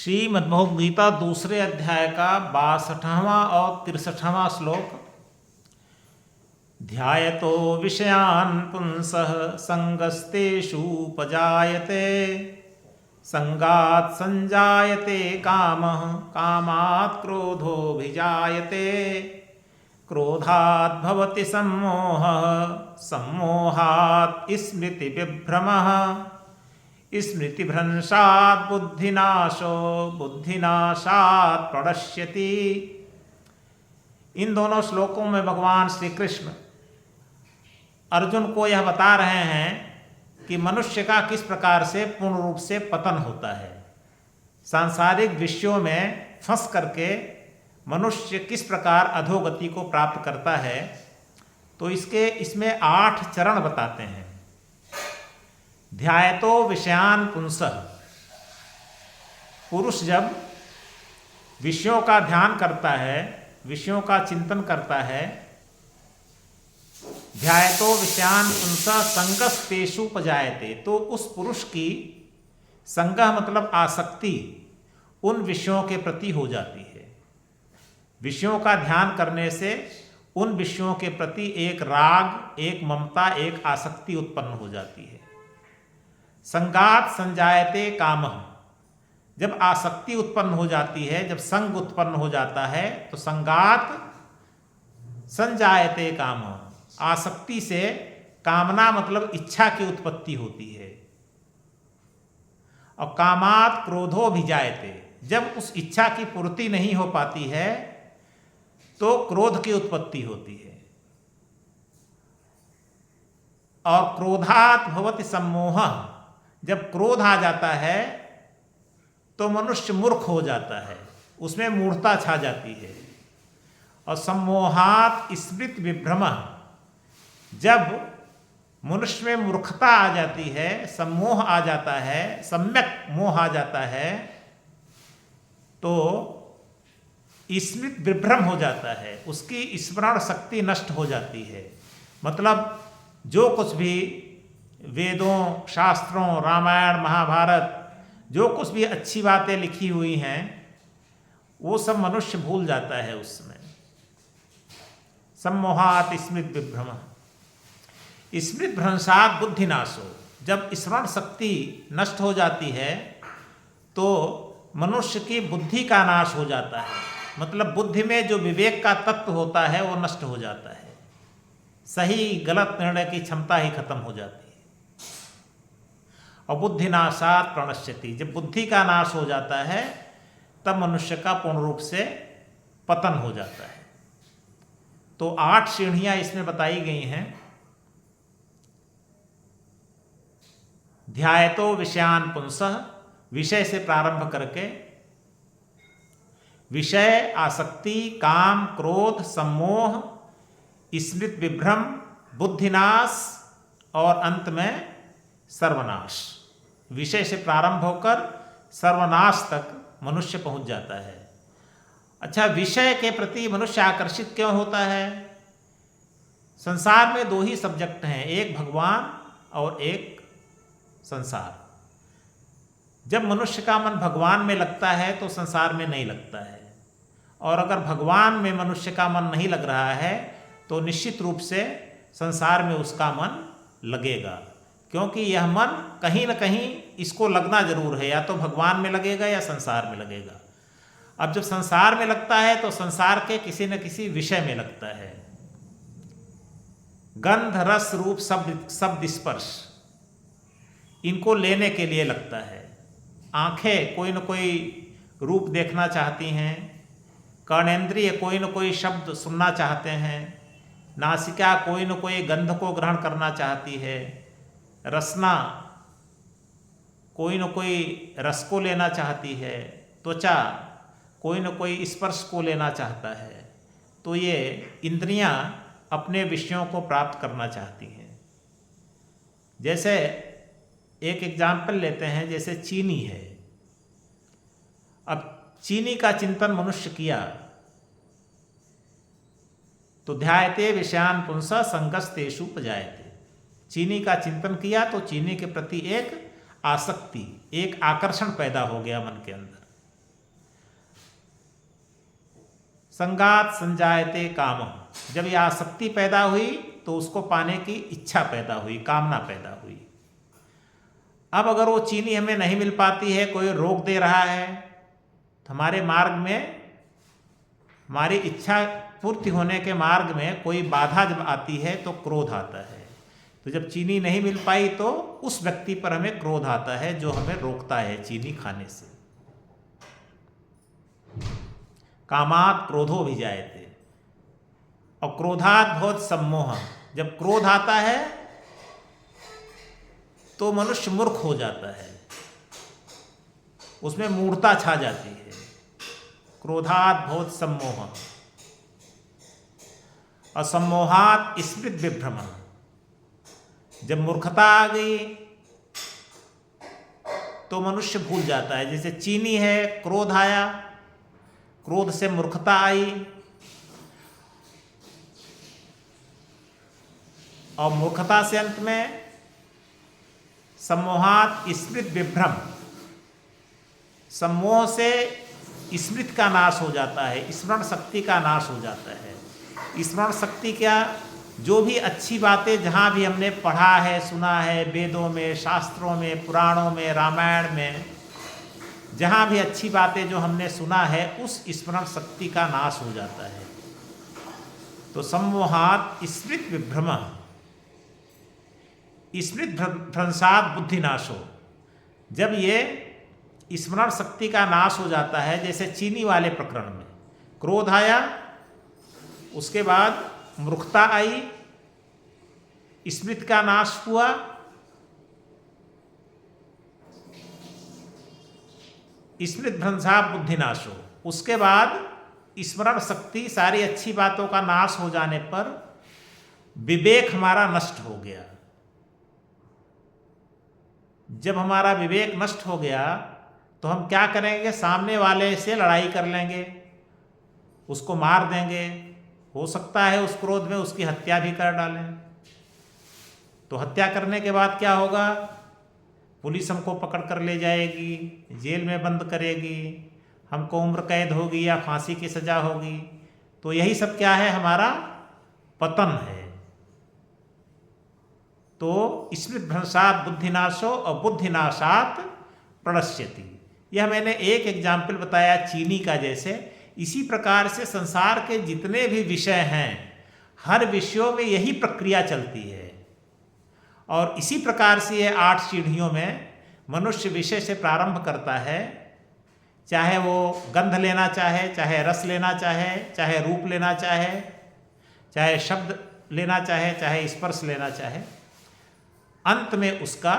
श्रीमद्भगवद्गीता दूसरे अध्याय का 62वां और 63वां श्लोक। ध्यायतो विषयान् पुंसः संगस्तेषूपजायते संगात् संजायते कामः कामात् क्रोधोऽभिजायते क्रोधात् भवति सम्मोहः सम्मोहात् स्मृतिविभ्रमः स्मृतिभ्रंशात् बुद्धिनाशो बुद्धिनाशात् प्रणश्यति। इन दोनों श्लोकों में भगवान श्री कृष्ण अर्जुन को यह बता रहे हैं कि मनुष्य का किस प्रकार से पूर्ण रूप से पतन होता है। सांसारिक विषयों में फंस करके मनुष्य किस प्रकार अधोगति को प्राप्त करता है, तो इसमें 8 चरण बताते हैं। ध्यायतो विषयान् पुंसः, पुरुष जब विषयों का ध्यान करता है, विषयों का चिंतन करता है, ध्यायतो विषयान् पुंसः संगस्तेषूपजायते, तो उस पुरुष की संगह मतलब आसक्ति उन विषयों के प्रति हो जाती है। विषयों का ध्यान करने से उन विषयों के प्रति एक राग, एक ममता, एक आसक्ति उत्पन्न हो जाती है। संगात संजायते कामः, जब आसक्ति उत्पन्न हो जाती है, जब संग उत्पन्न हो जाता है, तो संगात संजायते कामः, आसक्ति से कामना मतलब इच्छा की उत्पत्ति होती है। और कामात् क्रोधोऽभिजायते, जब उस इच्छा की पूर्ति नहीं हो पाती है तो क्रोध की उत्पत्ति होती है। और क्रोधात् भवति सम्मोहः, जब क्रोध आ जाता है तो मनुष्य मूर्ख हो जाता है, उसमें मूढ़ता छा जाती है। और सम्मोहात् स्मृति विभ्रमः, जब मनुष्य में मूर्खता आ जाती है, सम्मोह आ जाता है, सम्यक मोह आ जाता है, तो स्मृति विभ्रम हो जाता है, उसकी स्मरण शक्ति नष्ट हो जाती है। मतलब जो कुछ भी वेदों, शास्त्रों, रामायण, महाभारत, जो कुछ भी अच्छी बातें लिखी हुई हैं, वो सब मनुष्य भूल जाता है उसमें। सम्मोहात् स्मृति विभ्रमः स्मृति भ्रंशात् बुद्धिनाशो, जब स्मरण शक्ति नष्ट हो जाती है तो मनुष्य की बुद्धि का नाश हो जाता है। मतलब बुद्धि में जो विवेक का तत्व होता है वो नष्ट हो जाता है, सही गलत निर्णय की क्षमता ही खत्म हो जाती है। और बुद्धिनाशात् प्रणश्यति, जब बुद्धि का नाश हो जाता है तब मनुष्य का पूर्ण रूप से पतन हो जाता है। तो 8 श्रेणियां इसमें बताई गई हैं। ध्यायतो विषयान् पुंसः, विषय से प्रारंभ करके विषय, आसक्ति, काम, क्रोध, सम्मोह, स्मृति विभ्रम, बुद्धिनाश और अंत में सर्वनाश। विषय से प्रारंभ होकर सर्वनाश तक मनुष्य पहुंच जाता है। अच्छा, विषय के प्रति मनुष्य आकर्षित क्यों होता है? संसार में 2 ही सब्जेक्ट हैं, एक भगवान और एक संसार। जब मनुष्य का मन भगवान में लगता है तो संसार में नहीं लगता है, और अगर भगवान में मनुष्य का मन नहीं लग रहा है तो निश्चित रूप से संसार में उसका मन लगेगा, क्योंकि यह मन कहीं न कहीं इसको लगना जरूर है, या तो भगवान में लगेगा या संसार में लगेगा। अब जब संसार में लगता है तो संसार के किसी न किसी विषय में लगता है। गंध, रस, रूप, शब्द, स्पर्श, इनको लेने के लिए लगता है। आंखें कोई न कोई रूप देखना चाहती हैं, कर्णेंद्रिय कोई न कोई शब्द सुनना चाहते हैं, नासिका कोई न कोई गंध को ग्रहण करना चाहती है, रसना कोई न कोई रस को लेना चाहती है, त्वचा कोई न कोई स्पर्श को लेना चाहता है। तो ये इंद्रियां अपने विषयों को प्राप्त करना चाहती हैं। जैसे एक एग्जाम्पल लेते हैं, जैसे चीनी है। अब चीनी का चिंतन मनुष्य किया तो ध्यायते विषयान् पुंसः संगस्तेषूपजायते, चीनी का चिंतन किया तो चीनी के प्रति एक आसक्ति, एक आकर्षण पैदा हो गया मन के अंदर। संगात संजायते काम, जब यह आसक्ति पैदा हुई तो उसको पाने की इच्छा पैदा हुई, कामना पैदा हुई। अब अगर वो चीनी हमें नहीं मिल पाती है, कोई रोक दे रहा है, तो हमारे मार्ग में, हमारी इच्छा पूर्ति होने के मार्ग में कोई बाधा जब आती है तो क्रोध आता है। तो जब चीनी नहीं मिल पाई तो उस व्यक्ति पर हमें क्रोध आता है जो हमें रोकता है चीनी खाने से। कामात् क्रोधो भी जायते, और क्रोधात् भवति सम्मोह, जब क्रोध आता है तो मनुष्य मूर्ख हो जाता है, उसमें मूर्खता छा जाती है। क्रोधात् भवति सम्मोह, और सम्मोहात् स्मृति विभ्रम, जब मूर्खता आ गई तो मनुष्य भूल जाता है। जैसे चीनी है, क्रोध आया, क्रोध से मूर्खता आई, और मूर्खता से अंत में सम्मोहात् स्मृति विभ्रम, सम्मोह से स्मृति का नाश हो जाता है, स्मरण शक्ति का नाश हो जाता है। स्मरण शक्ति क्या, जो भी अच्छी बातें जहाँ भी हमने पढ़ा है, सुना है, वेदों में, शास्त्रों में, पुराणों में, रामायण में, जहाँ भी अच्छी बातें जो हमने सुना है, उस स्मरण शक्ति का नाश हो जाता है। तो सम्मोहात् स्मृति विभ्रम, स्मृति भ्रंशात् बुद्धिनाशो, जब ये स्मरण शक्ति का नाश हो जाता है, जैसे चीनी वाले प्रकरण में क्रोध आया, उसके बाद मूर्खता आई, स्मृति का नाश हुआ, स्मृति भ्रंशात् बुद्धिनाशो, उसके बाद स्मरण शक्ति, सारी अच्छी बातों का नाश हो जाने पर विवेक हमारा नष्ट हो गया। जब हमारा विवेक नष्ट हो गया तो हम क्या करेंगे, सामने वाले से लड़ाई कर लेंगे, उसको मार देंगे, हो सकता है उस क्रोध में उसकी हत्या भी कर डालें। तो हत्या करने के बाद क्या होगा, पुलिस हमको पकड़ कर ले जाएगी, जेल में बंद करेगी, हमको उम्र कैद होगी या फांसी की सजा होगी। तो यही सब क्या है, हमारा पतन है। तो स्मृति भ्रंशात् बुद्धिनाशो और बुद्धिनाशात् प्रणश्यति, यह मैंने एक एग्जाम्पल बताया चीनी का। जैसे इसी प्रकार से संसार के जितने भी विषय हैं, हर विषयों में यही प्रक्रिया चलती है। और इसी प्रकार से ये 8 सीढ़ियों में मनुष्य विषय से प्रारंभ करता है, चाहे वो गंध लेना चाहे, चाहे रस लेना चाहे, चाहे रूप लेना चाहे, चाहे शब्द लेना चाहे, चाहे स्पर्श लेना चाहे, अंत में उसका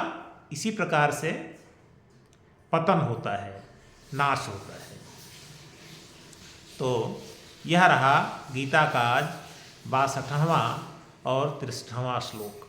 इसी प्रकार से पतन होता है, नाश होता है। तो यह रहा गीता का आज 62वां और 63वां श्लोक।